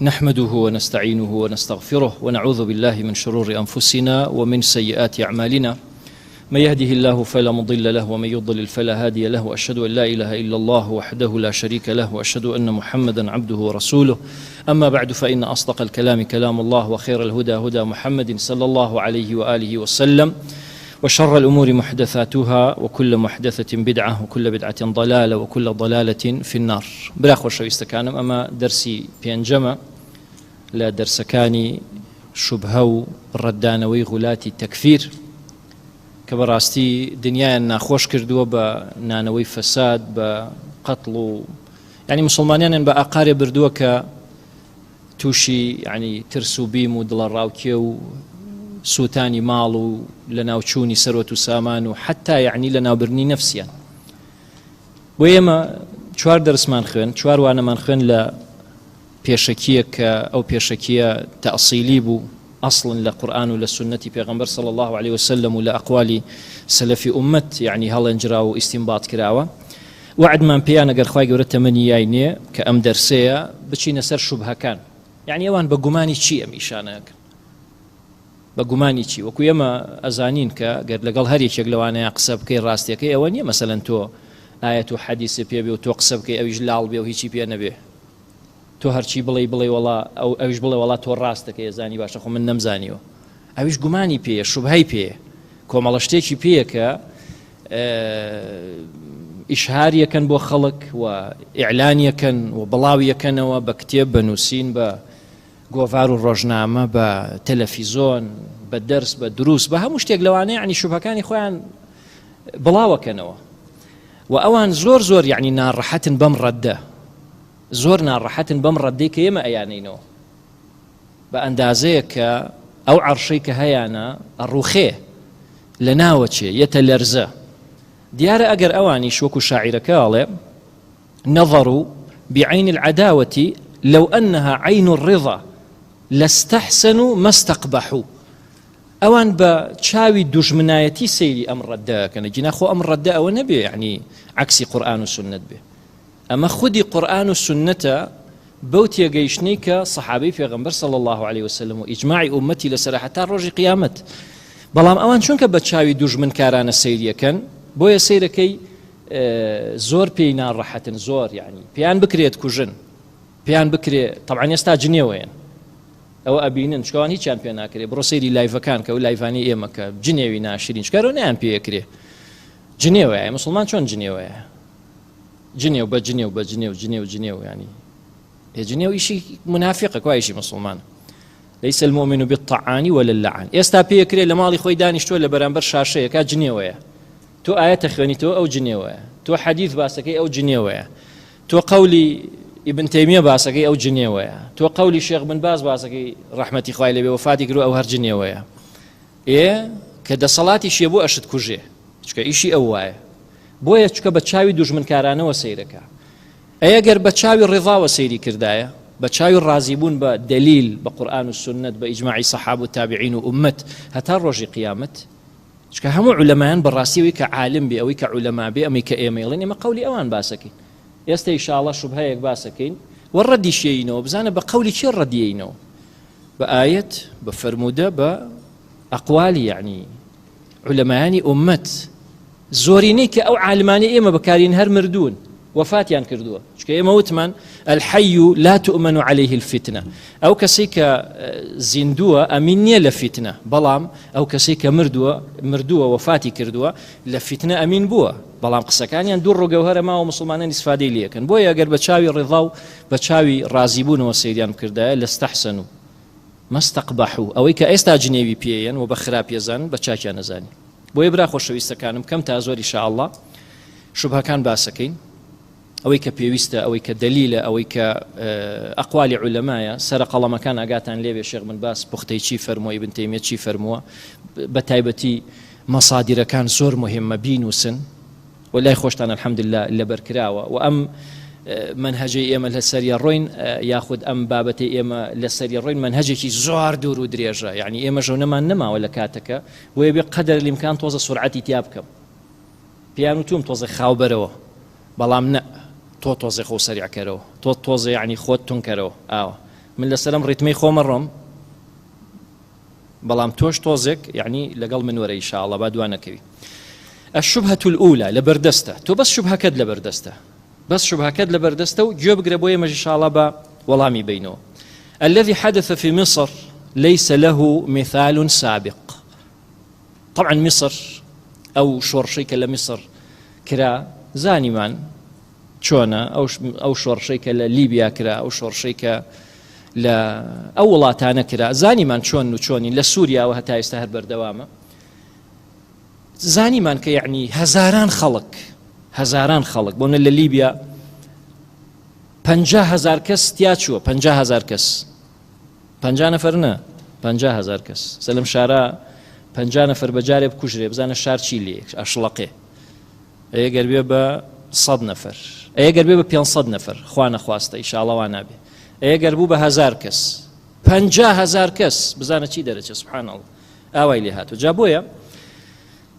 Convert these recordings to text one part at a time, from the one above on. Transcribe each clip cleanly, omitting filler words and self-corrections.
نحمده ونستعينه ونستغفره ونعوذ بالله من شرور أنفسنا ومن سيئات أعمالنا. من يهده الله فلا مضل له ومن يضلل فلا هادي له، وأشهد أن لا إله إلا الله وحده لا شريك له، وأشهد أن محمدا عبده ورسوله. أما بعد، فإن أصدق الكلام كلام الله، وخير الهدى هدى محمد صلى الله عليه وآله وسلم، وشر الأمور محدثاتها، وكل محدثة بدعة، وكل بدعة ضلالة، وكل ضلالة في النار. براخو شويستكانم أما درسي بينجمة لا درسكاني شبهة ردانوي غلاتي التكفير كبراستي دنيا ناخوش كردوه بنانوي فساد بقتل، يعني مسلمانين بأقارب بردوه كتوشي يعني ترسو بيم ودلال راوكيو سوتاني مالو لناوچوني سروة سامان، حتى يعني لناوبرني نفسيا. ويما چوار درسمان خوين، چوار وانا من خوين ل بيشكيك أو بيشكية تأصيلي بو أصلا لقرآن ولسنة بيغمبر صلى الله عليه وسلم ولأقوال سلف أمت، يعني هل انجراو استنباط كراوة. وعد من بيانا قرخواي قورة تمنيايني كأم درسية بچينا سر شبهة كان، يعني يوان بقماني چي أم إشاناك بقماني چي وكو يما أزانين كقرد لقل هريك يقلوانا يقصب كي راستيك يواني مثلا تو آية حديث بيبي وتو قصب كي أو يجلال بي وهيچي بي نبي تو هرچی بڵێ وڵا ئەوش بڵێ وڵا تۆ ڕاستەکە ێزانی باشە خۆ من نەمزانیوە، ئەویش گومانی پێیە، شوبهەی پێیە، کۆمەڵە شتێکی پێیە کە ئیشهاریەکەن بۆ خەڵک و ئیعلانیەکەن و بڵاویەکەنەوە بە کتێب بە نووسین بە گۆڤار و ڕۆژنامە بە تەلەڤیزۆن بە دەرس بە دروست بە هەموو شتێک لەوانەیە، یعنی شوبهەکانی خۆیان بڵاوەکەنەوە و ئەوان زۆر یعنی ناڕەحەتن بەم ڕەددە، زۆر ناڕەحەتن بەم ڕەدەی کە ئێمە ئەیانینەوە بە ئەندازەیە کە ئەو عەرشەی کە هەیانە ئەڕوخێ لە ناوەچێ یەتە لەرزە. دیارە ئەگەر ئەوانیش وەکو شاعیرەکە ئەڵێ نەظەروا بعین العداوة لو أنها عين الرضا لاستحسنوا ما استقبحوا، ئەوان بە چاوی دوژمنایەتی سەیری ئەم ڕەدەکەن، جیناخۆ ئەم ڕەدە ئەوە نەبێ یعنی عەکسی قورئان و سنت بێ، ئەمە خودی قورئان و سنەتە بەو تێگەیشتنەی کە سەحابەی پێغەمبەر صلی الله عليه وسلم و ئیجماعی ئومەتی لەسەرە هەتا ڕۆژی قیامەت. بەڵام ئەوان چونکە بە چاوی دوژمنکارانە سەیریەکەن بۆیە سەیرەکەی زۆر پێی ناڕەحەتن، زۆر یعنی پێیان بکرێت کوژن، پێیان بکرێ طبعاً ئێستا جنێوەیەن ئەوە ئەبینن چکەوان هیچیان پێ ناکرێ، بڕۆ سەیری لایڤەکان کە و لایڤانی ئێمە کە جنێوی ناشرین چکارۆ نەیان پێیەکرێ، جنێوەیە مسلمان چۆن جنێوەیە جنێو بە جنێو بە جنێو ینی جنێو ئیشی منافقە کوایشی مسلمان. ليس المؤمن بالطعان ولا اللعان. ئێستا پێیەکرێ لە ماڵی خۆی دانیشتووە لە بەرامبەر شاشەیەکە جنێوەیە، تۆ ئاەتە خوێنیتەوە ئەو جنێوەیە، تۆ حەدیث باسەکەی ئەو جنێوەیە، تۆ قەولی ئیبن تەیمیە باسەکەی ئەو جنێوەیە، تۆ قەولی شێخ بن باز باسەکەی ڕەحمەتی خوای لێبێ وفاتی کرد ئەو هەر جنێوەیە. کە دەسەڵاتی شێ بۆ ئەشت کوژێ چکە ئیشی ئەو وایە، بۆیە چکە بە چاوی دوژمنکارانەوە سەیرەکە. ئەگەر بە چاوی ڕێضاوە سەیری کردایە، بە چاوی ڕازیبوون بە دەلیل بە قورئان و سنت بە ئیجماعی سەحابە و تابعین و ئومەت هەتا ڕۆژی قیامەت، چکە هەموو عولەمایان بەڕاستیەوەی کە عالم بێ ئەوەی کە عولەما بێ ئەمەی کە ئێمەڵێن ئێمە قەولی ئەوان باسەکەین. ئێستا ئینشاءڵڵا شوبهەیەک باسەکەین و ڕەدی شێینەوە، بزانە بە قەولی چێ ڕەدیەینەوە، بە ئایەت بە فەرموودە بە ئەقوالی یعنی عولەمایانی ئومەت. زۆرینەی کە ئەو عالمانی ئێمە بەکارین هەر مردوون وفاتیان کردووە، چکە ئێمە وتمان الحي لا تؤمن عليه الفتنة، ئەو کەسەی کە زیندووە ئەمین نییە لە فتنە، بەڵام ئەو کەسەی کە مردووە وفاتی کردووە لە فتنە ئەمین بووە، بەڵام قسەکانیان دوو ڕۆگەوهەرە ماوە مسلمانان ئیسفادەی لێکن. بۆیە ئەگەر بە چاوی ڕێضا و بە چاوی ڕازیبوونەوە سەیریان کردایە لەستەحسەنوا ما استقبحوا، ئەوەی کە ئێستا جنێوی پێیەن و بە خراپێزان بە چاکیان نەزانی. بۆیە برا خۆشەویستەکانم کەم تا زۆر ئینشاءڵڵا شوبهەکان باسەکەین، ئەوەی کە پێویستە، ئەوەی کە دەلیلە، ئەوەی کە ئەقوالی عولەمایە، سەرە قەڵەمەکان ئاگاتان لێبێ شێخ بن باس پوختەی چی فەرمووە، ئیبن تەیمیە چی فەرمووە، بە تایبەتی مەسادیرەکان زۆر مهمە بینووسن و لای خۆشتان الحەمدولله لەبەرکراوە و ئەم منهجەی ئێمە لە سەریە ڕۆین یاخود ئەم بابەتی ئێمە لە سەریە ڕۆین منهجێکی زۆر دوور و درێژە، یعنی ئێمە ژەونەمان نەماوە لە کاتەکە وێ بێ قەدەر الإمکان تۆزە سورعەتی تیا بکەم، پیان وتوم تۆزە خاوبەرەوە، بەڵام نە تۆ تۆزێ خۆ سەریعکەرەوە، تۆ تۆزە یعنی خۆت تونکەرەوە ئاوە من لەسەرم ڕیتمەی خۆمە ڕۆم بەڵام تۆش تۆزێک یعنی لەگەڵ من وەرە ئینشاءالله با دوانەکەوی. الشبهة الأولى لبردسته تو بس شبهة كد لبردسته بس شبهة كد لبردسته وجواب قربوية ما شاء الله با والله بينه. الذي حدث في مصر ليس له مثال سابق. طبعا مصر أو شورشيك لمصر كرا زاني مان شونا أو شورشيك لليبيا كرا أو شورشيك لا أولاتانا كرا زاني مان شون وشوني لسوريا وهتا يستهر بردوامه زاني مان كيعني هزاران خلق بون لليبيا 50,000 کەس تیا چووە 50,000 کەس 50 نەفەر نە 50,000 کەس سەلم شارە 50 نەفەر بەجارێ بکوژرێ بزانە شار چی لێ ئەشڵەقێ ئەگەر بێ بە 100 نەفەر ئەگەر بێ بە 500 نەفەر خوا نەخواستە ئینشاءالله وا نابێ ئەگەر بوو بە 1000 کەس 50,000 کەس بزانە چی دەرەچێت سبحان الله ئاوای لێ هاتووە جا بۆیە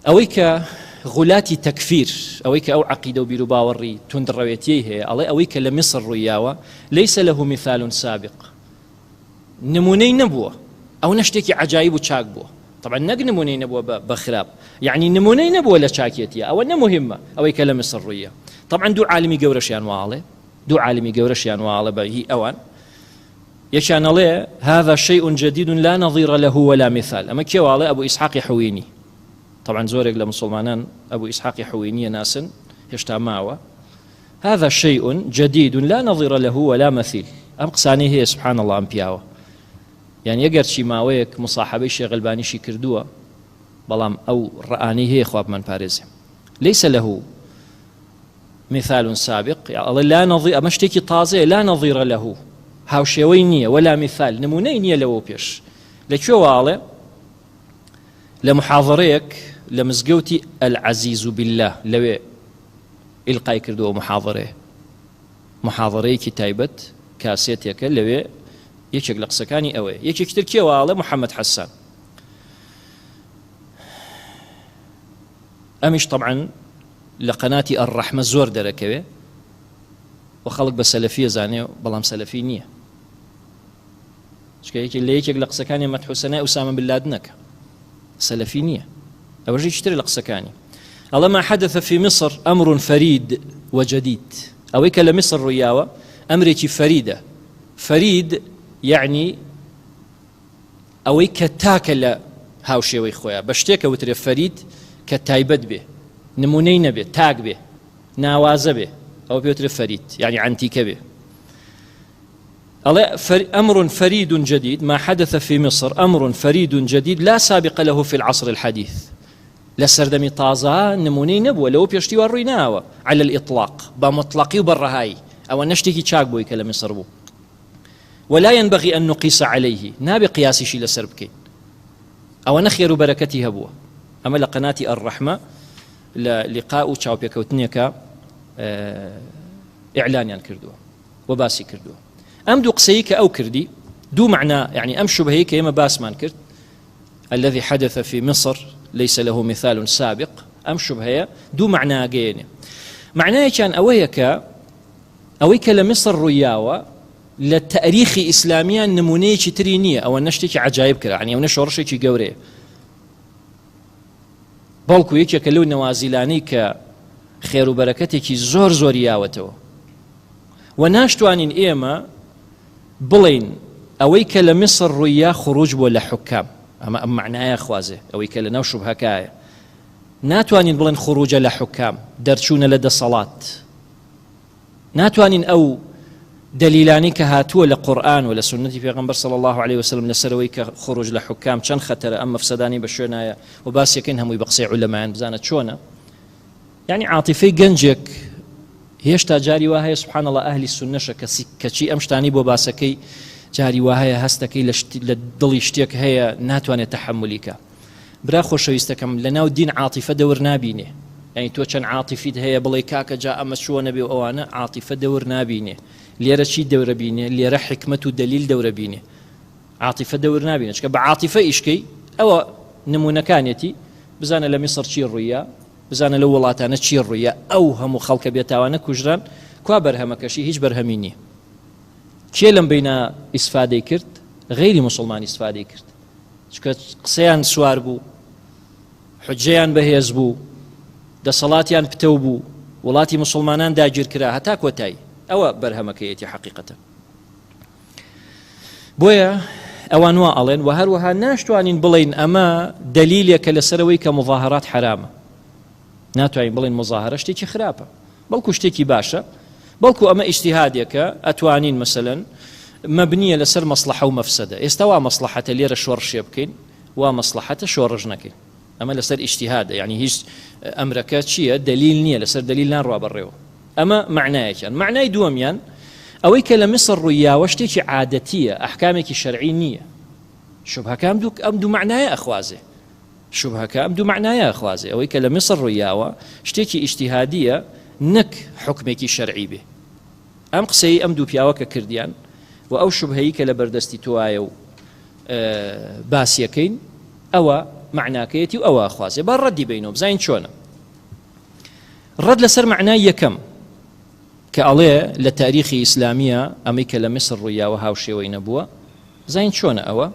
ئەوەی کە غولاتی تەکفیر ئەوەی کە ئەو عەقیدە و بیر و باوەڕی توندڕەوێتیەی هەیە ئەڵێ ئەوەی کە لە میسر ڕوویاوە لەیسە له مثال سابق نمونەی نەبووە ئەو نەشتێکی عەجایب و چاک بووە طبعا نەک نمونەی نەبووە بەخراپ یعنی نمونەی نەبووە لە چاکێتیە ئەوە نەموهمە ئەوەی کە لە میسر ڕوویە طبعا دوو عالمی گەورەشیان واڵێ بە هی ئەوان یەکیان ئەڵێ هذا شيء جديد لا نظير له ولا مثال ئەمە کێواڵێ ئەبوو ئیسحاقی حوینی طبعا زورك لمسلمانان أبو إسحاق حويني ناسا هشتا ماوى هذا شيء جديد لا نظير له ولا مثيل أم قساني هي سبحان الله أم بياوة يعني يقر شي ماويك مصاحبي شي غلباني شي كردوة بلام أو رآني هي خواب من باريزهم ليس له مثال سابق يعني لا نظير أمشتكي طازي لا نظير له هاو شوينية ولا مثال نمونينية له بيش لكو والله لمحاضريك لمزقوتي العزيز بالله لو إلقاي كردو محاضرة كتابت كاسيتك لو يشك لقسكاني أوي يشك تركيا والله محمد حسان أمش طبعا لقناتي الرحمة زور دركوي وخلق بسلفية زاني بلام سلفينية شكايك اللي يشك لقسكاني مدحو سناء أسامة بن لادنك سلفينية أو جي يشتري لقسكاني الله ما حدث في مصر أمر فريد وجديد أو كلا مصر رياوة أمريكي فريد يعني أو كتاكل هاوشي ويخويا بشتيك وتري فريد كتايبد به نمونين به تاك به ناواز به أو بيوتري فريد يعني عنتيك به أمر فريد جديد ما حدث في مصر أمر فريد جديد لا سابق له في العصر الحديث لسردمي طازة نموني نبوة لو بيشتي وريناوة على الإطلاق بمطلقي وبالرهاي أو نشتكي تشاكبوي كلا مصر بو ولا ينبغي أن نقيس عليه نابي قياسي شي لسربكي أو نخير بركته بو أما لقناتي الرحمة لقاء تشاوبيا كوتنيكا إعلانيا كردوه وباسي كردوه أم دو قسيك أو كردي دو معنى يعني أم شبهيك يما باسمان كرد الذي حدث في مصر ليس له مثال سابق أم شبهية دو معنى جيني معناه كان أويك لمصر رياوة للتاريخ إسلاميا نمونية ترينية أو نشتكي عجائب كرا يعني أو نشورشي كي قوري بالكو يكي كلو نوازلاني كخير وبركتك زور ياوتو وناشتوانين إيما بلين أويك لمصر ريا خروج ولا حكام أما معناه خوازه أويك لنوشب هكاية ناتوانين بلين خروج لحكام درشون لدى صلاة ناتوانين أو دليلاني كهاتوا لقرآن ولا سنة في پیغمبر صلى الله عليه وسلم لسرويك خروج لحكام چن خطر أما فسداني بشونايا وباس يكنهم ويبقصي علماء بزانة شونا يعني عاطفي جنجك هێشتا جاری وهەیە سبحان الله ئەهلی سونەشە کەچی ئەم شتانی بۆ باسەکەی جاری وهەیە هەستەکەی لە دڵی شتێک هەیە ناتوانێت تەحملیکە برا خۆشەویستەکەم لەناو دین عاتیفە دەور نابینێ یعنی تۆ چەند عاتیفیت هەیە بڵێ کاکە جا ئەمە چۆنە بێ ئەوانە عاتیفە دەور نابینێ لێرە چی دەورە بینێ لێرە حکمت و دلیل دەورە بینێ عاتیفە دەور نابینێ چکە بە عاتیفە ئیشکەی ئەوە نمونەکانێتی بزانە لە میسر چی ڕوویە بزانە لە وڵاتانە چی ڕوویە ئەو هەموو خەڵکە بێتاوانە کوژران کوا بەرهەمەکەشی هیچ بەرهەمی نییە کێ لەم بینە ئیسفادەی کرد؟ غەیری موسڵمان ئیسفادەی کرد، چکە قسەیان سوار بوو، حجەیان بەهێز بوو، دەسەڵاتیان پتە بوو، وڵاتی موسڵمانان داگیر کرا هەتا کۆتایی. ئەوە بەرهەمەکەیەتی حەقیقەتە. بۆیە ئەوان وا ئەڵێن و هەروەها ناشتوانین بڵین ئەمە دەلیلێکە لەسەرەوەی کە مظاهرات حرامە. ناتوانین بڵین مظاهرە شتێکی خراپە، بەڵکو شتێکی باشە، بەڵکو ئەمە ئیجتیهادێکە ئەتوانین مەسەلەن مەبنیە لەسەر مەسلحە و مەفسەدە. ئێستا وا مەسلحەتە لێرە شۆڕشێ بکەین، وا مەسلحەتە شۆڕژ نەکەین. ئەمە لەسەر ئیجتیهادە، یعنی هیچ ئەمرەکە چییە؟ دلیل نییە، لەسەر دلیل ناڕوا بەڕێوە. ئەمە معنایەکیان. معنای دووەمیان ئەوەی کە لە میسر ڕوویاوە شتێکی عادەتیە، ئەحکامێکی شەرعی نییە. شوبهەکە ئەم دوو معنایە ئەخوازێ، شوبهەکە ئەم دوو معنایە ئەخوازێ. ئەوەی کە لە میسر ڕوویاوە شتێکی ئیجتیهادیە، نەک حکمێکی شەرعی بێ. ئەم قسەی ئەم دوو پیاوە کە کردیان و ئەو شوبهەیە کە لە بەردەستی تۆایە و باسیەکەین، ئەوە معناکەیەتی و ئەوە ئەخوازێ. با ڕەدی بینەوە بزانین چۆنە. ڕەد لەسەر معنای یەکەم کە ئەڵێ لە تاریخی ئیسلامیە ئەمەی کە لە میسر ڕوویاوە هاوشێوەی نەبووە، زین چۆنە ئەوە؟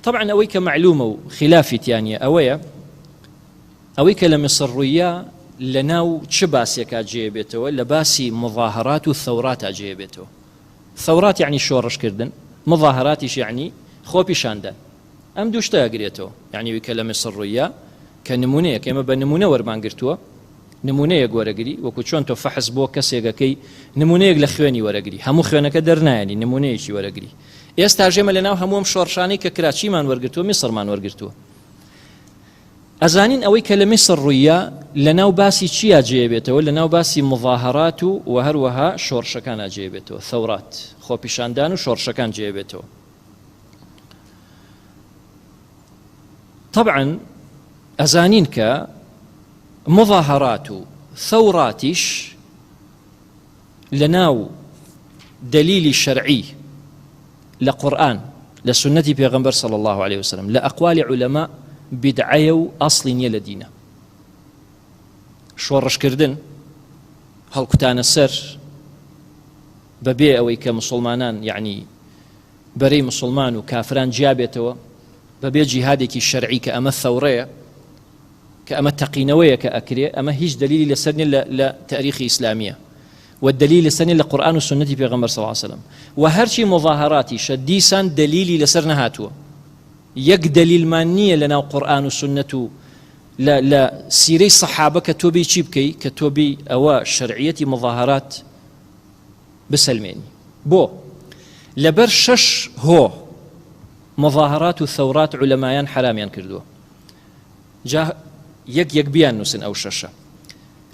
طبعا ئەوەی کە معلومە و خلافی تیانە ئەوەیە، ئەوەی کە لە میسر ڕوویە لە ناو چه باسیەکە جێبێتەوە؟ لە باسی مظاهرات و ثەوراتە جێبێتەوە. ثەورات یعنی شۆڕشکردن، مظاهراتیش یعنی خۆپیشاندان. ئەم دوو شتە ئەگرێتەوە. یعنی ئەوەی کە لە میسر ڕوویە کە نمونەیەک ئێمە بە نمونە وەرمانگرتووە، نمونەیەک وەرەگری، وەکو چۆن تۆ فەحس بۆ کەسێکەکەی نمونەیەک لە خوێنی وەرەگری، هەموو خوێنەکە دەرنایەنی، نمونەیەکی وەرەگری. ئێستا ژێمە لەناو هەمووم شۆڕشانەی کە کراچیمان وەرگرتووە، میسرمان وەرگرتووە. ئەزانین ئەوەی کە لە میسر ڕوویە لەناو باسی چیا جێبێتەوە؟ لەناو باسی مظاهرات و هەروەها شۆڕشەکانە جێبێتەوە. ثەورات، خۆپیشاندان و شۆڕشەکان جێبێتەوە. طبعا ئەزانین کە مظاهرات و ثەوراتیش لەناو دلیلی شەرعی لە قورئان لە سنەتی پێغەمبەر صلی الله عليه وسلم لە ئەقوالی عولەما بدعەیە و ئەسڵی نییە لە دینە. شۆڕشکردن، هەڵکوتانە سەر بەبێ ئەوەی کە مسلمانان یعنی بەرەی مسلمان و کافران جیابێتەوە، بەبێ جیهادێکی شەرعی کە ئەمە ثەورەیە، کە ئەمە تەقینەوەیە کە ئەکرێ، ئەمە هیچ دلیلی لەسەر نییە لە تاریخی ئیسلامیە، والدليل لسني للقرآن والسنة في پیغمبر صلى الله عليه وسلم. وهرشي مظاهراتي شديسان دليلي لسر نهاتوا، يك دليل مانية لنا القرآن والسنة لا سيري صحابة كتوبي شيبكي كتوبي أو شرعية مظاهرات بسلمين بو لبر شش هو مظاهرات وثورات علمايان حراميان كردوه جا يك بيان نسن أو ششة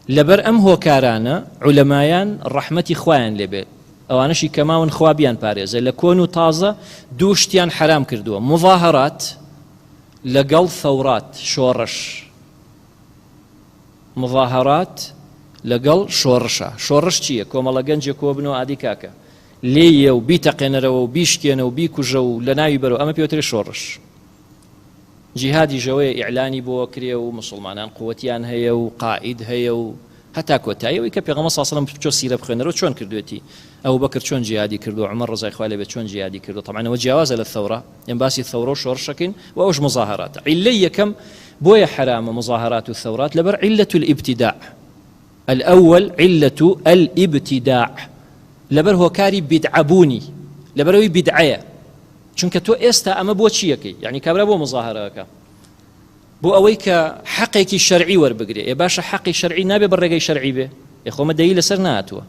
لبر أم هو كارانا علمايان رحمتي خوان لبي أوانشي كماون خوابيان باريزة لكونوا طازة دوشتيان حرام كردوه مظاهرات لقل ثورات شورش مظاهرات لقل شورشة شورش چیه؟ كومالا گنج كوبنو عادي كاكا ليه و بيتقنرو و بيشكينو و بيكوجو لناوي برو أما بيوتري شورش جهادي جوية إعلاني بوكري ومسلمانان قوتيان هيا وقائد هيا حتى كوتاي ويكا بيغمبر صلى الله عليه وسلم بچو سيره بخوينرو چون كردوتي أبو بكر چون جهادي كردو عمر رضي الله عنه چون جهادي كردو طبعا وجواز للثورة ينباسي الثورة شورشكين وأوش مظاهرات علية كم بويا حرام مظاهرات الثورات لبر علة الابتداع الأول علة الابتداع لبر هو كاري بدعبوني لبر هو بدعية چونکە تۆ ئێستا ئەمە بۆ چیەکەی یعنی کابرا بۆ مظاهرەکە بۆ ئەوەی کە حەقێکی شەرعی وەربگرێ ئێ باشە حەقی شەرعی نابێ بە ڕێگەی شەرعی بێ ئێ خۆمە دەیی لەسەر نهاتووە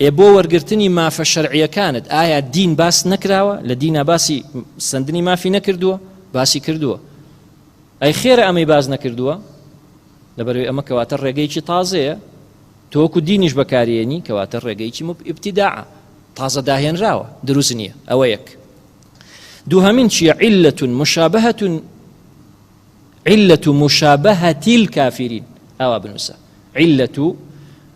ئێ بۆ وەرگرتنی مافە شەرعیەکانت ئایا دین باس نەکراوە لە دینە باسی سندنی مافی نەکردووە باسی کردووە ئەی خێرە ئەمەی باز نەکردووە لەبەرەوەی ئەمە کەواتە ڕێگەیکی تازەیە تۆکو دینیش بەکارێنی کەواتە ڕێگەیکی ئیبتیداعە تازە داهێنراوە دروست نییە ئەوە یەک دوهمين شيء علة مشابهة الكافرين أو بنوسا علة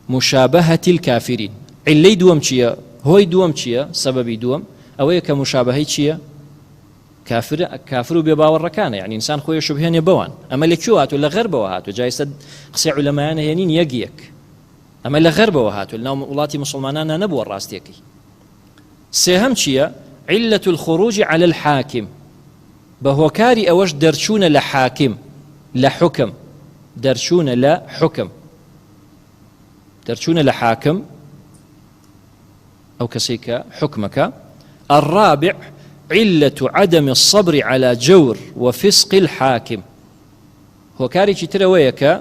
مشابهة الكافرين علي دوم شيء هوي دوم شيء سببي دوم أو هيك مشابهة شيء كافر بباور ركانه يعني إنسان خوي شبهان يبوان أما لكيوات ولا غربة وهات وجايسد قصي علماء هينين يجيك أما لغربة وهات ولنا ولاتي مسلمانان نبوا الراستيكي سێهەم چییە؟ علة الخروج على الحاكم بهۆکاری ئەوەش دەرچوونە لە حاکم لە حکم دەرچوونە لە حکم دەرچوونە لە حاکم ئەو کەسێک کە حکمەکە. الرابع علة عدم الصبر على جور وفسق الحاكم هۆکارێکی ترەوەیە کە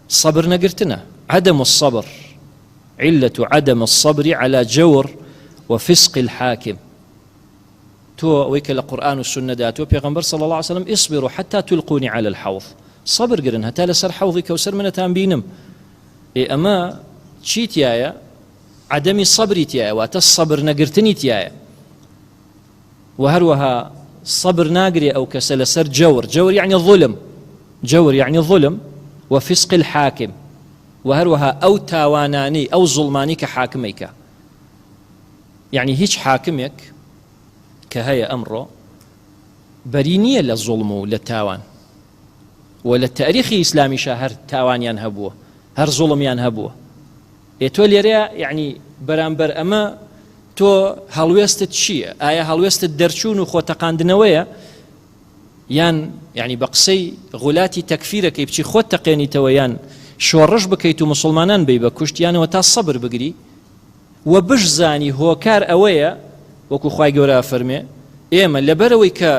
صبر نەگرتنە عدم الصبر علة عدم الصبر على جور وفسق الحاكم تو ويك القرآن والسنة داتو بيغمبر صلى الله عليه وسلم اصبروا حتى تلقوني على الحوض صبر قرن هتا لسر حوضي كوسر من تنبينم أما شي تيايا عدم الصبر تيايا واتالصبر نقرتني تيايا وهروها صبر ناقري أو كسل سر جور يعني الظلم جور يعني الظلم وفسق الحاكم وهروها أو تاواناني أو ظلماني كحاكميك يعني هيج حاكمك كهيا أمره برينية للظلم للتاوان وللتاريخ الإسلامي شهر تاوان ينهبوه هر ظلم ينهبوه يتولي ريا يعني برامبر أما تو هەڵوێستت چییە؟ ئایا هەڵوێستت دەرچوون و خۆتەقاندنەوەیە یان يعني بەقسەی غولاتی تەکفیرەکەی بچی خۆت تەقێنیتەوە یان شۆڕش بکەیت و مسلمانان بی بە کوشتیانەوە تا سەبر بگری و بشزانی هۆکار ئەوەیە وەکو خوای گەورە فەرمێ ئێمە لەبەرەوەی کە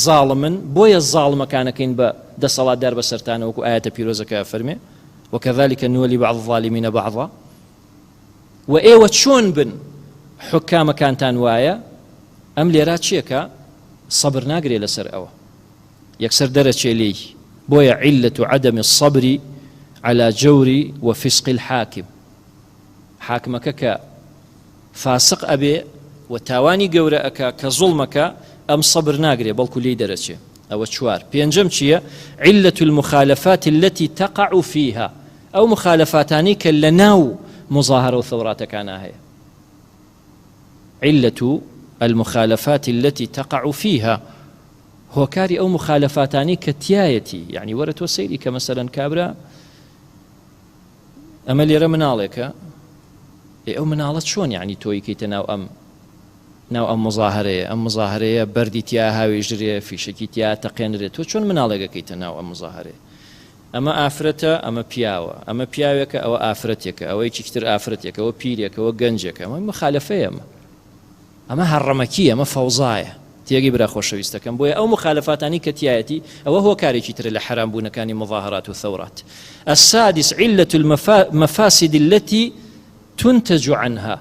زاڵمن بۆیە زاڵمەکانەکەین بە دەسەڵاتدار بەسەرتانە وەکو ئاەتە پیرۆزەکە فەرمێ وكذلك نولي بعض الظالمين بعضا وإيوة شون بن حكام كانتان وايا أم ليرات شيكا صبر ناقري لسر أوا يكسر درجة لي بويا علة عدم الصبر على جور وفسق الحاكم حاكمك فاسق أبي وتاواني قورأك كظلمك أم صبر ناقري بل كل درجة أو تشوار بينجم شيء علة المخالفات التي تقع فيها أو مخالفاتاني كاللناو مظاهرة وثورات كانها هي علة المخالفات التي تقع فيها هو كاري أو مخالفاتاني كتيايتي يعني ورت وسيري كمثلا كابرا أما اللي رمنالك أو منالت شون يعني توي كي تناو أم مظاهرة بردي تياها ويجري في شكي تياها تقينري تو شون منالك كي تناو أم مظاهرة أما آفرتا أما بياوة أما بياوك أو آفرتك أو يشكتر آفرتك أو بيريك أو جنجك أما مخالفة أما هرمكية أما فوضاية تيجي برا خوشويستكم بويا أو مخالفاتاني كتياتي أو هو كاري يشتري الحرام بونا كان مظاهرات وثورات. السادس علة المفاسد التي تنتج عنها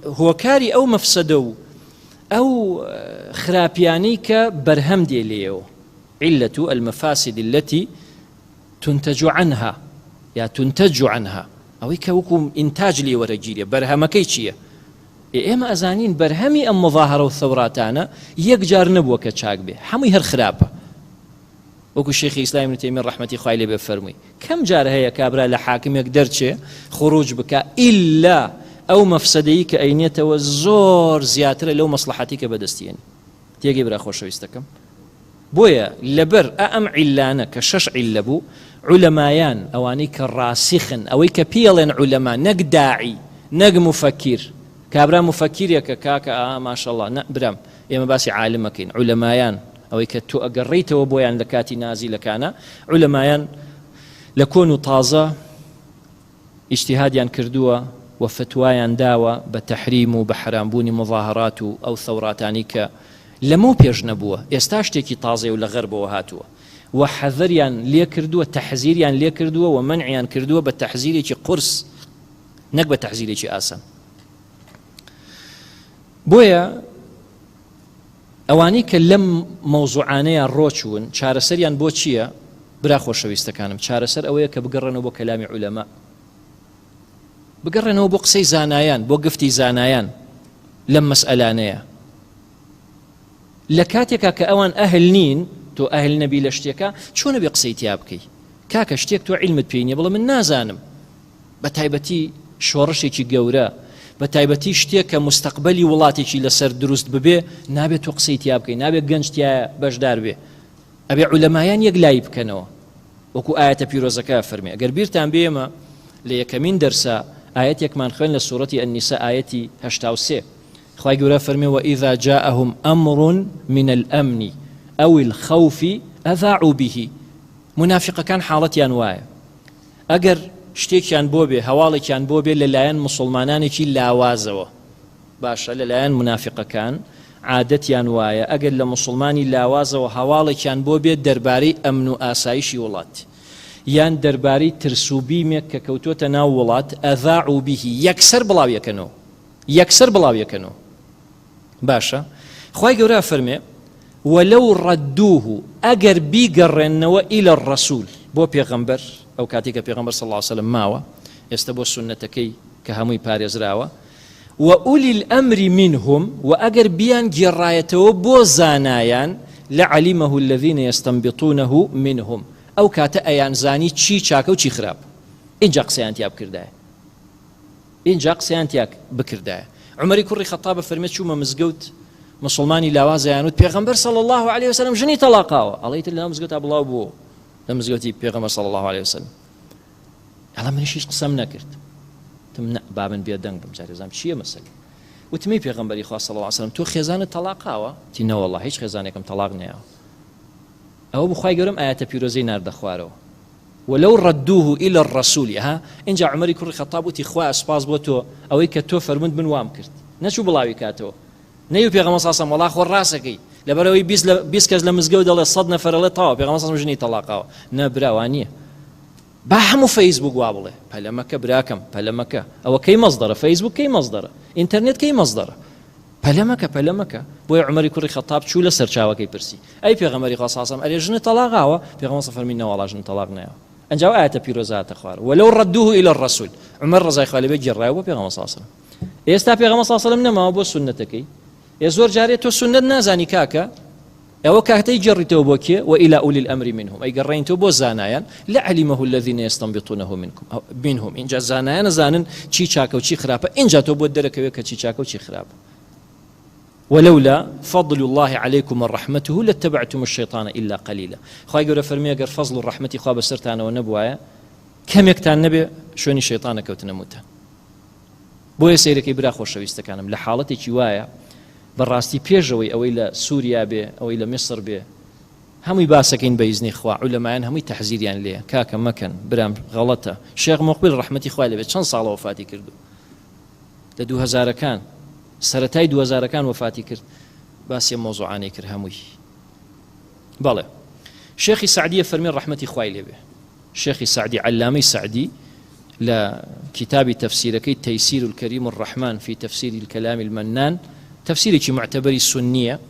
هو كاري أو مفسدو أو خرابيانيك برهم ديليو علة المفاسد التي تنتج عنها يا تنتج عنها أو يكوكم إنتاج لي ورجيلي برهمكيشية إما أزانين برهمي أم مظاهرة وثوراتانا يكجار نبوة كتشاك به حمي هر خرابة وكو الشيخ الإسلام ابن تيمية رحمة الله عليه بفرمي كم جار هي كابرا لحاكم يقدر خروج بك إلا أو مفسديك أينيته والزور زياتر لو مصلحتك بدستين تيجي برا خوش ويستكم بويا لبر أم علانا كشش علبو علمايان أوانيك الراسخن أويك بيلن علماء نق داعي نق مفكر كابرا مفكر يا كاكا ما شاء الله برام إما باسي عالمكين علمايان أويك تو أقريته وبويان لكاتي نازي لكانا علمايان لكونوا طازة اجتهاديان كردوا وفتوايان داوا بتحريم وبحرامبوني مظاهرات أو ثوراتانيك لمو بيج نبوه استاشتكي طازة ولا غرب وهاتوا وحذريان ليه كردوا تحذيريان ليه كردوا ومنعيان كردوا بالتحذيري قرص نقبة تحذيري آسان بويا أوانيك لم موضوعانيا روشون شارسريان بوشيا برا خوشويستكانم شارسر أويك بقرنوا بو كلام علماء بقرنوا بو قسي زانايان بو قفتي زانايان لم مسألانيا لكاتك كأوان أهل نين تو أهل نبي لشتيكا شو نبي قسيتي أبكي كاكا شتيك تو علمت بيني بلا من نازانم بتايبتي شورشي جورا بتايبتي شتيك مستقبلي ولاتي لسر دروست ببي نابي تو قسيتي أبكي نابي جنجتيا بجدار بي أبي علمايان يقلايب كانوا وكو آية بيروزكا فرمي أقر بيرتان بيما ليكمين درسا ئاەتێکمان خوێن لە سوورەتی النیسا ئاەتی 83 خوای گەورە فەرمێ وإذا جاءهم أمر من الأمن أو الخوف أذاعوا به منافقەکان حاڵەتیان وایە ئەگەر شتێکیان بۆ بێ هەواڵێکیان بۆ بێ لەلایەن مسلمانانێکی لاوازەوە باشە لەلایەن منافقەکان عادەتیان وایە ئەگەر لە مسلمانی لاوازەوە هەواڵێکیان بۆ بێت دەربارەی ئەمن و ئاسایشی وڵات یان دەربارەی ترسوبیمێک کە کەوتۆتە ناو وڵات ئەذاعوا به یەکسەر بڵاویەکەنەوە باشە خوای گەورە فەرمێ ولو ردوه ئەگەر بیگەڕێنەوە إلى الرسول بۆ پێغەمبەر ئەو کاتی کە پێغەمبەر صلی الله عليه وسلم ماوە ئێستا بۆ سنەتەکەی کە هەمووی پارێزراوە وأولي الأمر منهم وأجر بيان جرايته بوزانايان لعلمه الذين يستنبطونه منهم أو كاتا أيان زاني تشي شاكا وتشي خراب إنجا قسيانتيا بكردايا إنجا قسيانتيا بكردايا عمري كوري خطابة فرميت شو ما مزقوت مسلماني لاوازا يانوت بيغمبر صلى الله عليه وسلم جني طلاقاوه عليت اللي مزقوت أبو بو لمزقوتي بيغمبر صلى الله عليه وسلم على من شيش قسم نكرت تمنع بابن بيدنگ بمجاري زام چیه مسئله وتمی پیغمبری خدا صلی الله علیه و سلم تو خزانه طلاقاوه تی نه والله هیچ خزانه کم طلاق نه او بخوای گرم آیات پیروزی نرد خوارو ولو ردوه الى الرسول ها انجا عمر كر خطاب وتي خوا اسباز بوتو او كتو فرمند من وام کرد نشو بلاوی کاتو نیو پیغمبر صلی الله علیه و سلم والله خو راسکی لبروي 20 کس لمزگو دل صد نفر له طاو پیغمبر صلی الله علیه و سلم جنی طلاقاوه نه براوانیه باحمو فيسبوك وابله بلمك براكم بلمك او كي مصدر فيسبوك كي مصدر انترنت كي مصدر بلمك بو عمر كوري خطاب شو لسرچاوه كي برسي اي پیغمبري خاصه اري جن طلاقاوه پیغمبر صفر منا والله جن طلاقنا انجاو ايات بيروزات اخوار ولو ردوه الى الرسول عمر رضي خالي بجراي و پیغمبر صلى الله عليه وسلم استا پیغمبر صلى الله عليه وسلم نما بو سنتك يزور جاريته سنت نازاني كاكا او كاتي جريتو بوكي والى اولي الامر منهم اي قرينتو بو زانايان لعلمه الذين يستنبطونه منهم ان جا زانايان زانن چي چاكو چي خرابه ان جا تو بو دركوي كچي چاكو چي خرابه ولولا فضل الله عليكم ورحمته لاتبعتم الشيطان الا قليلا خاي غير فرمي غير فضل الرحمه خو بسرتانه ونبوايا كم يكتان نبي شوني شيطانك وتنموت بو يسيرك ابرا خوشويستكانم لحالتي چي وايا بەڕاستی پێشەوەی ئەوەی لە سووریا بێ ئەوەی لە میسر بێ هەمووی باسەکەین بە ئیزنی خوا عولەمایان هەمووی تەحزیریان لێ کاکە مەکەن برام غەڵەتە شێخ مۆقبیل ڕەحمەتی خوای لەبێت چەند ساڵە وەفاتی کردو لە 2000ەکان سەرەتای 2000ەکان وەفاتی کرد باسی مۆزوعانەی کرد هەمووی بەڵێ شێخی سعدیە فەرمی ڕەحمەتی خوای لێبێ شێخی سعدی علامەی سعدی لە کتابی تەفسیرەکەی تەیسیر الکەریم الرحمن في تفسير الكلام المنان تفسيري معتبري سنية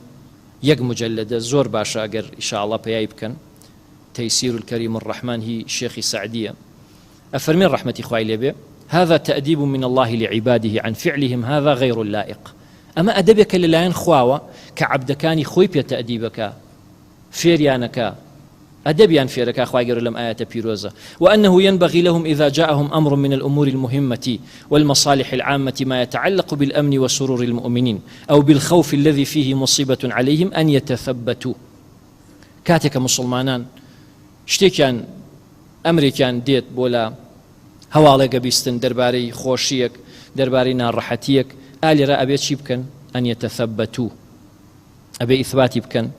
يق مجلدة زور باشا أجر إن شاء الله بيايبكن تيسير الكريم الرحمن هي شيخ سعدية أفرمين رحمتي خوالي به هذا تأديب من الله لعباده عن فعلهم هذا غير اللائق أما أدبك للاين خواوة كعبدكاني خويب تأديبك فيريانك أدبيان فيرك أخوة لم آية بيروزة وأنه ينبغي لهم إذا جاءهم أمر من الأمور المهمة والمصالح العامة ما يتعلق بالأمن وسرور المؤمنين أو بالخوف الذي فيه مصيبة عليهم أن يتثبتوا كاتك مسلمانان شتيكان أمريكان ديت بولا هوالي قبيستن درباري خوشيك درباري نارحتيك آلي رأبيت شيبكن أن يتثبتوا أبي إثباتي بكن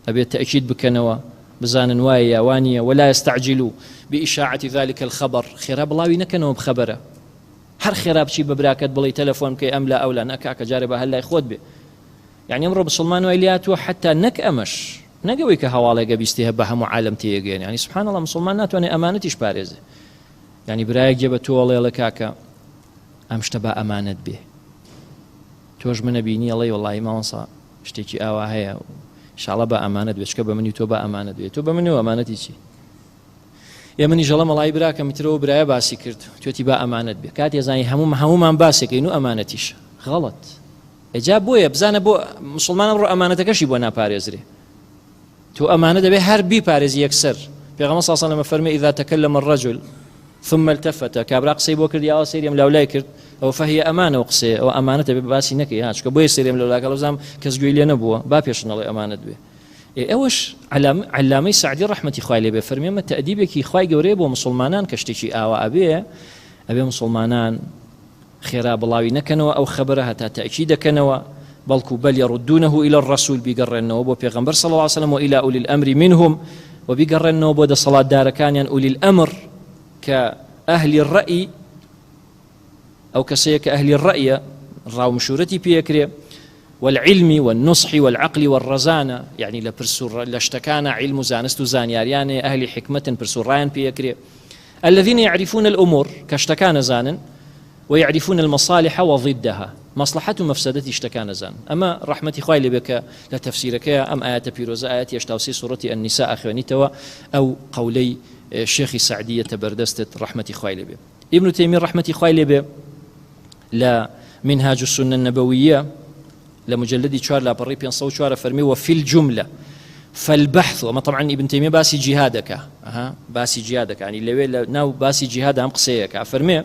أبي تأكيد بكنوا بزانن وايا وانيا ولا يستعجلوا بإشاعة ذلك الخبر خراب الله نكنوا بخبره هر خراب شي ببراكت بلي تلفون كي أملا أولا نكاك جاربه هلا يخوض به يعني أمر بسلمان وإلياته حتى نك أمش نقوي كهوالي قبيستيها بهم عالم تيجين يعني سبحان الله مسلمانات وأنا أمانتيش بارزة يعني برايك جبتو والله لكاكا أمشتبا أمانت به توج من بيني الله والله ما انصى اشتكي هي إن شاء الله بأمانة بيشكب مني تو بأمانة بيه تو بمني وأمانتي شيء يا مني جلام الله يبراك مترو برايا باسي كرت تو تبا أمانة بيه كات يزاني هموم عن باسي كينو أمانتيش غلط إجاب بويا بزانا بو مسلمان رو أمانتك شي بونا باريزري تو أمانة بيه هر بي باريز يكسر بيغمص صلى الله عليه وسلم فرمي إذا تكلم الرجل ثم التفت كابراق سيبو كرد يا سيريم لولاي كرد أو فهي أمانة وقصي أو أمانة بباسي نكي هاش كبوي سيريم لولاك الله زام كزجوي لي نبوه بابيشن الله أمانة به أوش علامي سعدي رحمة خوالي به فرمي ما تأديبك خوي جوريب ومسلمانان كشتكي أو أبي مسلمانان خێرا بڵاوی نەکەنەوە ئەو خەبەرە هەتا تەئکید دەکەنەوە بەڵکو بەل یەڕودونەه إلى الرسول بیگەڕێنەوە بۆ پێغەمبەر صلی الله عليه وسلم وإلى أولي الأمر منهم وبيقرنوا بود صلاة دار كان أولي الأمر كأهل الرأي أو كسيك أهل الرأي راو مشورتي بيكري والعلم والنصح والعقل والرزانة يعني لبرسور لاشتكانا علم زانست زانيار يعني أهل حكمة برسوران بيكري الذين يعرفون الأمور كاشتكان زانا ويعرفون المصالح وضدها مصلحة مفسدة اشتكان زان أما رحمة خوالي بك لتفسيرك أم آيات بيروز آيات يشتوسي سورة النساء أخوانيتوا أو قولي الشيخ سعدية بردست رحمة خوالي بك ابن تيمية رحمة خوالي بك لا منهاج السنة النبوية لمجلد شوار لا بري بين صوت شوار فرمي وفي الجملة فالبحث وما طبعا ابن تيمية باسي جهادك باسي جهادك يعني اللي ناو باسي جهاد أم قصيك فرمي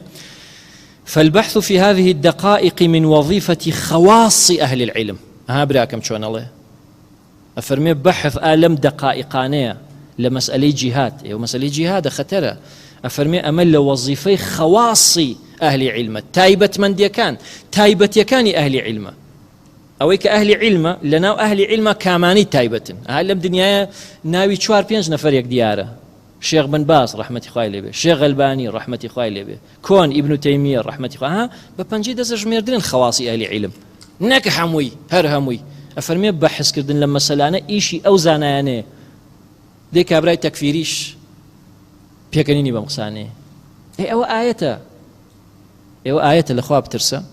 فالبحث في هذه الدقائق من وظيفة خواص أهل العلم براكم شون الله أفرمي بحث آلم دقائقانية لمسألة جهاد ومسألة جهاد خطرة أفرمي أمل وظيفة خواص أهل علم تايبة من ديكان تايبة يكان أهل علم أويك أهل علم لنا أهل علم كاماني تايبة هلم دنيا ناوي شوار بينج نفر يك ديارة شيخ بن باز رحمة خوالي به شيخ غلباني رحمة خوالي به كون ابن تيمية رحمة خوالي ببنجي دزج ميردين خواصي أهل علم نك هموي هر هموي أفرمي بحث كردن لما سلانا إيشي أو زاناني ديك أبراي تكفيريش بيكنيني بمقصاني أو آية الأخوة بترسى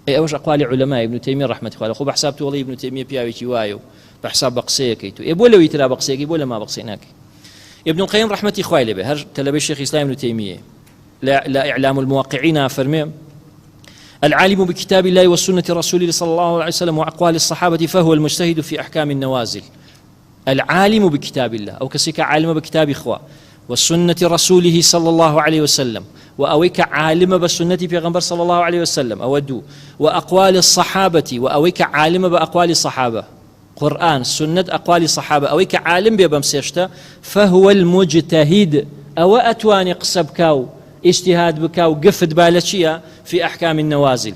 أوش أقوال علماء ابن تيمية رحمة خوالي خو بحسابته والله ابن تيمية بياويتي وايو بحساب بقصيكيتو يبولا ويترا بقصيك يبولا ما بقصيناك ابن القيم رحمة خوالي به هر تلبي الشيخ الإسلام ابن تيمية لا إعلام الموقعين فرمي العالم بكتاب الله والسنة رسوله صلى الله عليه وسلم وأقوال الصحابة فهو المجتهد في أحكام النوازل العالم بكتاب الله أو كسيك عالم بكتاب إخوة والسنة رسوله صلى الله عليه وسلم وأويك عالم بالسنة في غنبر صلى الله عليه وسلم أودو وأقوال الصحابة وأويك عالم بأقوال الصحابة قرآن سنة أقوال الصحابة أويك عالم بمسيشتا فهو المجتهد أو أتواني قصب كاو اجتهاد بكاو قفد بالشيا في أحكام النوازل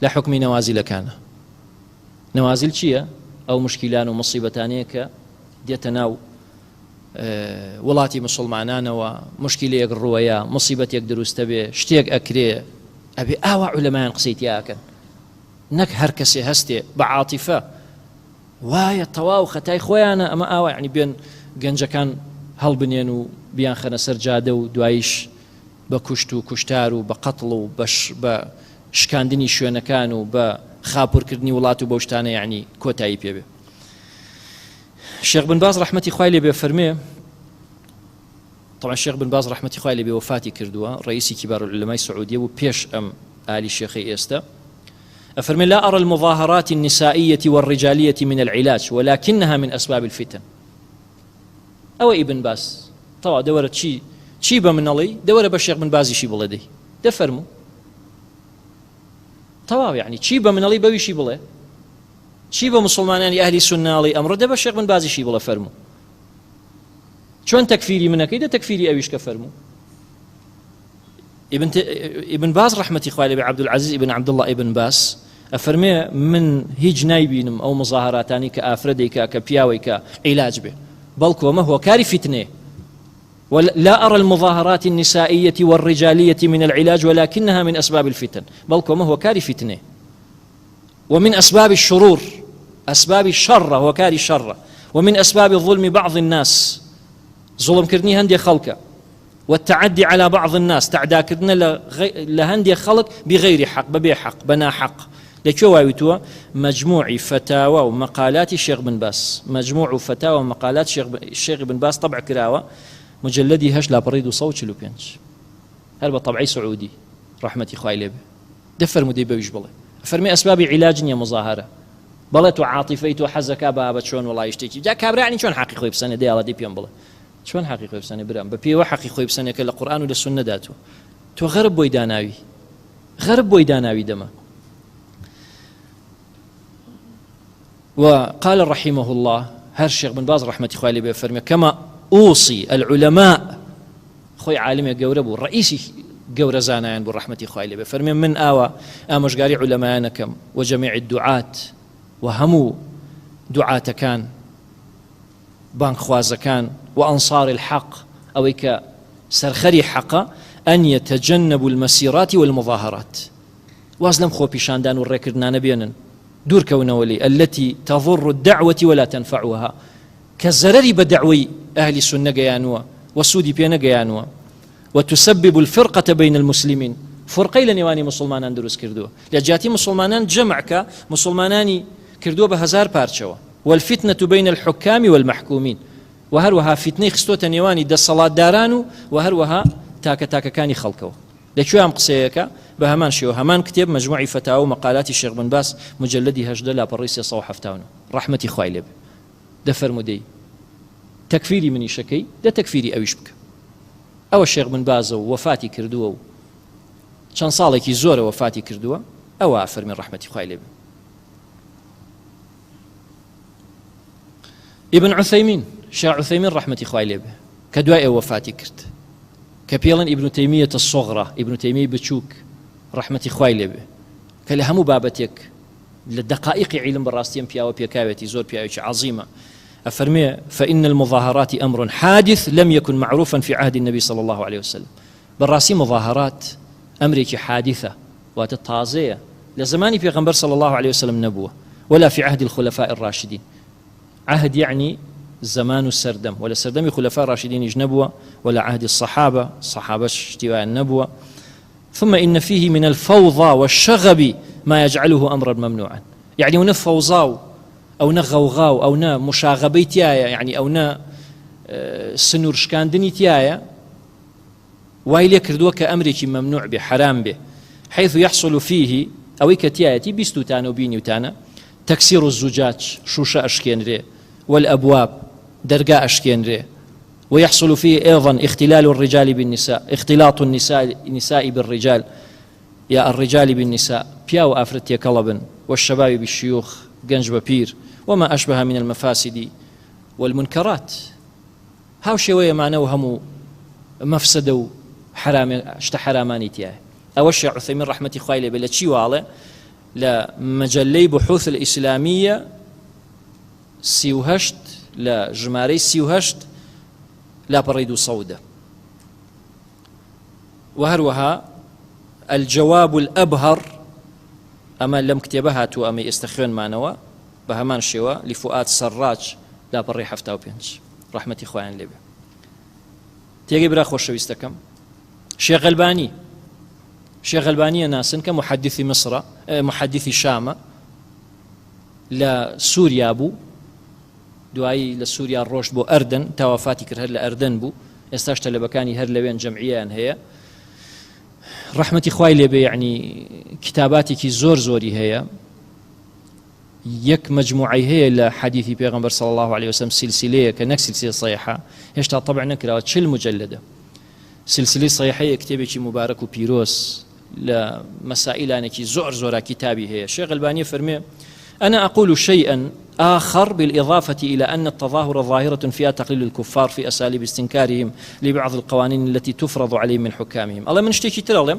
لا حكم نوازل كان نوازل شيا أو مشكلان ومصيبتانيك ديتناو وڵاتی مسلمانانەوە مشکلەیەک ڕووەیە مصیبەتێک دروستە بێ شتێک ئەکرێ ئەبێ ئاوا عولەمایان قسەی تیاکەن نەک هەر کەسێ هەستێ بە عاتیفە وایە تەواو خەتای خۆیانە ئەمە ئاوا یعنی بێن گەنجەکان هەڵبنێن و بیان خەنە سەر جادە و دواییش بە کوشت و کوشتار و بە قەتڵ و بە شکاندنی شوێنەکان و بە خاپورکردنی وڵات و بەو شتانە یعنی کۆتایی پێ بێ الشيخ بن باز رحمة خوالي بفرمي طبعا الشيخ بن باز رحمة خوالي بوفاتي كردوا رئيس كبار العلماء السعودية وبيش أم آل الشيخ إيستا أفرمي لا أرى المظاهرات النسائية والرجالية من العلاج ولكنها من أسباب الفتن أو ابن باز طبعا دورت شي بمن الله دورة بالشيخ بن باز شي بلدي دفرمو طبعا يعني شي بمن الله بوي شي بلدي چی بە مسلمانانی ئەهلی سونناڵی ئەمڕۆ دەبە شێخ بن بازیشی بڵێ فەرموو چۆن تەکفیری منەکەی دە تەکفیری ئەویش کە فەرموو ابن باز رحمەتی خوای لێ بێ عەبدولعەزیز ابن عەبدوڵڵا ابن باز ئەفەرمێ من هیچ نایبینم ئەو مزاهراتانی کە ئافرە دەیکا کە پیاوەی کە عیلاج بێ بەڵکو ئەمە هۆکاری فتنێ ولا أرى المظاهرات النسائية والرجالية من العلاج ولكنها من أسباب الفتن بلكو ما هو كاري فتنة ومن أسباب الشرور أسباب الشر هو كاري الشر ومن أسباب الظلم بعض الناس ظلم كرني هندي خلقه والتعدي على بعض الناس تعدى كرنا لهندي خلق بغير حق ببيع حق بنا حق لكواويتوا مجموع فتاوى ومقالات الشيخ بن باز مجموع فتاوى ومقالات الشيخ بن باز طبع كراوة مجلدي هش لا بريد وصوت لو بينج هل بطبعي سعودي رحمتي خوي ليه دفر مدي بيش بله فرمي أسباب علاج يا مظاهرة بلت وعاطفيت وحزك بابا شلون والله يشتكي جا كابر يعني شلون حقيقي بسنة دي الله دي بيان بله شلون حقيقي بسنة برام ببي وحقيقي بسنة كل القرآن ولا السنة داته تو غرب ويداناوي غرب ويداناوي دما وقال رحمه الله هر الشيخ بن باز رحمة خوالي بفرمي كما أوصي العلماء خوي عالم يقوربوا رئيسي گەورە زانایان بۆ ڕەحمەتی خوای لێبێ فەرمێ من ئاوە ئامۆژگاری عولەمایانەکەم و جەمیع الدوعات و هەموو دوعاتەکان بانگخوازەکان و ئەنصار الحەق ئەوەی کە سەرخەری حەقە ئەن یەتەجەنەبوا المەسیرات والمظاهرات واز لەم خۆپیشاندان و ڕێکردنانە بێنن دوورکەونەوە لێ التي تضر الدعوة ولا تنفعها کە زەرەری بە دەعوەی ئەهلی سوننە گەیانووە و سوودی پێ نەگەیانووە وتسبب الفرقة بين المسلمين فرقەی لە نێوانی مسلمانان دروست کردووە لە جیاتی مسلمانان جەمعکە مسلمانانی کردووە بە هەزار پارچەوە والفتنة بين الحكام والمحكومين وهروها فتنەی خستۆتە نێوانی دەسەڵاتداران و هەروەها تاکەتاکەکانی خەڵکەوە لەکوێ ئەم قسەیەکە بە هەمان شێوە هەمان کتێب مەجموعی فتاوە و مەقالاتی شێخ بن باس مجلدی 18 لاپەڕی 379 ڕەحمەتی خوای لێ بێ دەفەرمودەی تەکفیری منیشەکەی دە تەکفیری ئەویش بکە ئەوە شێخ بن بازە و وەفاتی کردووە و چەند ساڵێکی زۆرە وەفاتی کردووە ئەوە فەرمی ڕەحمەتی خوای لێ بێ ابن عثيمين شيخ عثيمين رحمة خوای لێ بێ کە دوای ئەوە وەفاتی کرد کە پێڵن ابن تەیمیە الصغرى ابن تەیمیە بچووک ڕەحمەتی خوای لێ بێ کە لە هەموو بابەتێک لە دقائقی علم بەڕاستیەم پیاوە پێکاوێتی زۆر پیاوێکی عظیمە أفرمي فإن المظاهرات أمر حادث لم يكن معروفا في عهد النبي صلى الله عليه وسلم بالراسي مظاهرات أمريكي حادثة وتطازية لزمان في غنبر صلى الله عليه وسلم نبوة ولا في عهد الخلفاء الراشدين عهد يعني زمان السردم ولا سردم خلفاء راشدين نبوة ولا عهد الصحابة اشتواء النبوة ثم إن فيه من الفوضى والشغب ما يجعله أمرا ممنوعا يعني ونفوضاو أو نغوغاو أو نا مشاغبي تيايا يعني أو نا سنور شكاندني تيايا وايلي كردوه كأمريكي ممنوع به حرام به حيث يحصل فيه أو كتيايتي بيستوتانا وبينيوتانا تكسير الزجاج شوشة أشكين ري والأبواب درقاء أشكين ري ويحصل فيه أيضا اختلال الرجال بالنساء اختلاط النساء بالرجال يا الرجال بالنساء بياو أفرتيا كلبا والشباب بالشيوخ جنج ببير وما أشبه من المفاسد والمنكرات هاو شوية معناه همو مفسدو حرام اشتحراماني تياه أوشي عثيمين رحمة خوالي بلا تشي والي لمجلي بحوث الإسلامية سيوهشت لجماري سيوهشت لا بريد صودة وهروها الجواب الأبهر أما لم كتبها تو أما يستخدم معناه بهمان شوا لفؤاد سراج لا بري حفتا وبينج رحمة إخوان لبه تيجي برا خوش ويستكم شيخ غلباني ناسن كمحدث مصر محدث شام لسوريا بو دوای لسوريا الروش بو أردن توافاتي كر هر لأردن بو استاشت لبكاني هر لوين جمعيان هي رحمة إخوان لبه يعني كتاباتي كي زوري هي يك مجموعي هي لحديث پیغمبر صلى الله عليه وسلم سلسلة كنك سلسلة صحيحة هشتا طبعا نكرا تشل مجلدة سلسلة صحيحة كتابي مبارك وبيروس لمسائل أنكي زورا كتابي هي الشيخ الباني فرمي أنا أقول شيئا آخر بالإضافة إلى أن التظاهر ظاهرة فيها تقليل الكفار في أساليب استنكارهم لبعض القوانين التي تفرض عليهم من حكامهم الله من اشتكي ترى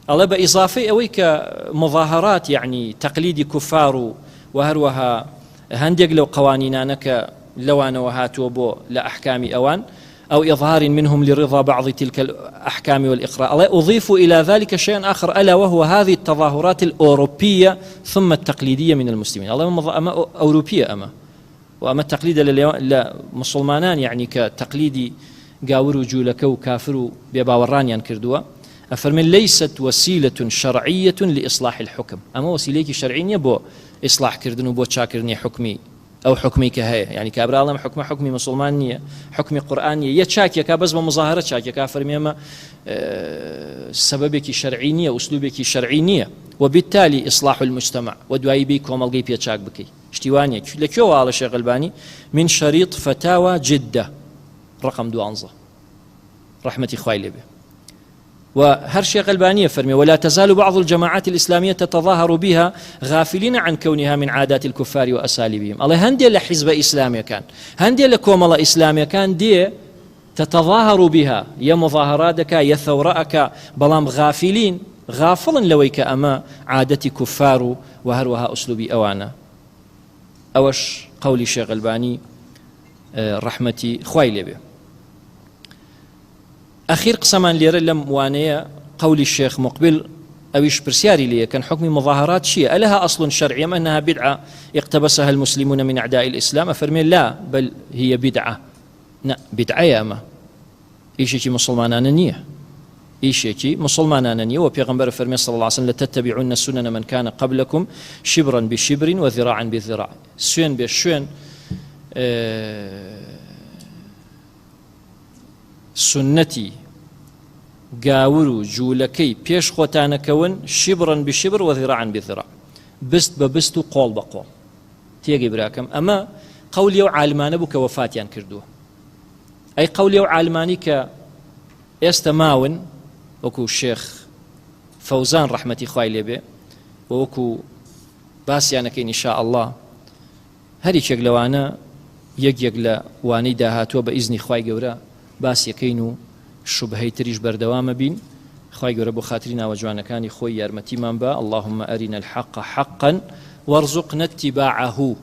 الله بإضافة أويك مظاهرات يعني تقليد كفار وهروها هندق لو قوانينانك لوان وهاتوا بو لأحكام أوان أو إظهار منهم لرضا بعض تلك الأحكام والإقراء الله أضيف إلى ذلك شيئا آخر ألا وهو هذه التظاهرات الأوروبية ثم التقليدية من المسلمين الله أما أوروبية وأما التقليد لمسلمانان يعني كتقليد قاور جولك وكافر بباورانيان كردوا أفرمن ليست وسيلة شرعية لإصلاح الحكم أما وسيلة شرعية بو إصلاح كردن وبو تشاكرني حكمي أو حكمي كهية يعني كابرا الله حكمي مسلمانية حكمي قرآنية يتشاكي كابز بمظاهرة شاكي كافرمي أما سببك شرعينية أسلوبك شرعينية وبالتالي إصلاح المجتمع ودواي بيكم الغيب يتشاك بكي اشتوانية لكيو على شيخ الباني من شريط فتاوى جدة رقم 2 رحمة إخوائي لبه وهر شيخ الباني فرمي ولا تزال بعض الجماعات الإسلامية تتظاهر بها غافلين عن كونها من عادات الكفار وأساليبهم الله هندي لحزب إسلامي كان هندي لكومل إسلامي كان دي تتظاهر بها يا مظاهراتك يا ثورأك بلام غافلين غافڵن لەوەی کە ئەمە عادەتی کوفار و هەروەها ئوسلوبی ئەوانە. ئەوەش قەولی شێخ ئەلبانی ڕەحمەتی خوای لێبێ. ئەخیر قسەمان لێرە لەم وانەیە قەولی شێخ مقبل ئەویش پرسیاری لێ کەن حکمی مظاهرات چییە؟ ئەلها أصل شرعي أم أنها بدعة اقتبسها المسلمون من أعداء الإسلام؟ أفرمي لا بل هي بدعة. نا بدعة يا أما إيشي مسلمانان نية إيشي مسلمانان نية وبيغمبر فرمي صلى الله عليه وسلم لتتبعون سنن من كان قبلكم شبرا بشبر وذراعا بذراع. سوين بشوين سنتي گاور و جوولەکەی پێش خۆتانەکەون شبرن بشبر وذراعا بذراع بست بە بست و قۆڵ بە قۆڵ. تێگەی براکەم ئەمە قەولی ئەو عالمانە بوو کە وەفاتیان کردووە. ئەی قەولی ئەو عالمانی کە ئێستا ماون وەکو شێخ فەوزان ڕەحمەتی خوای لێبێ و وەکو باسییانەکەین ئینشاء الله هەریکێک لەوانە یەک لە وانەی داهاتووە بە ئیزنی خوای گەورە باسیەکەین و شوبهەی تریش بەردەوامە بین. خوای گەورە بۆ خاتری ناوە جوانەکانی خۆی یارمەتیمان بە. اللهم أرنا الحق حقا وارزقنا اتباعه.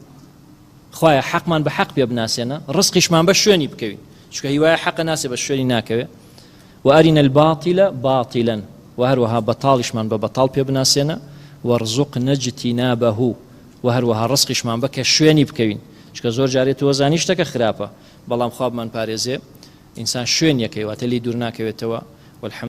خوایە حەقمان بە حەق پێ بناسێنە ڕزقیشمان بە شوێنی بکەوین چونکە هیوایە حەق ناسێ بە شوێنی ناکەوێ. وأرنا الباطل باطلا وهروها بەتاڵیشمان بە بەتاڵ پێ بناسێنە وارزقنا اجتنابه وهروها ڕزقیشمان بە کە شوێنی بکەوین چونکە زۆر جارێ تۆ زانی شتەکە خراپە بەڵام خوابمان پارێزێ ئینسان شوێنیەکەی واتە لی دوور ناکەوێتەوە. والحمد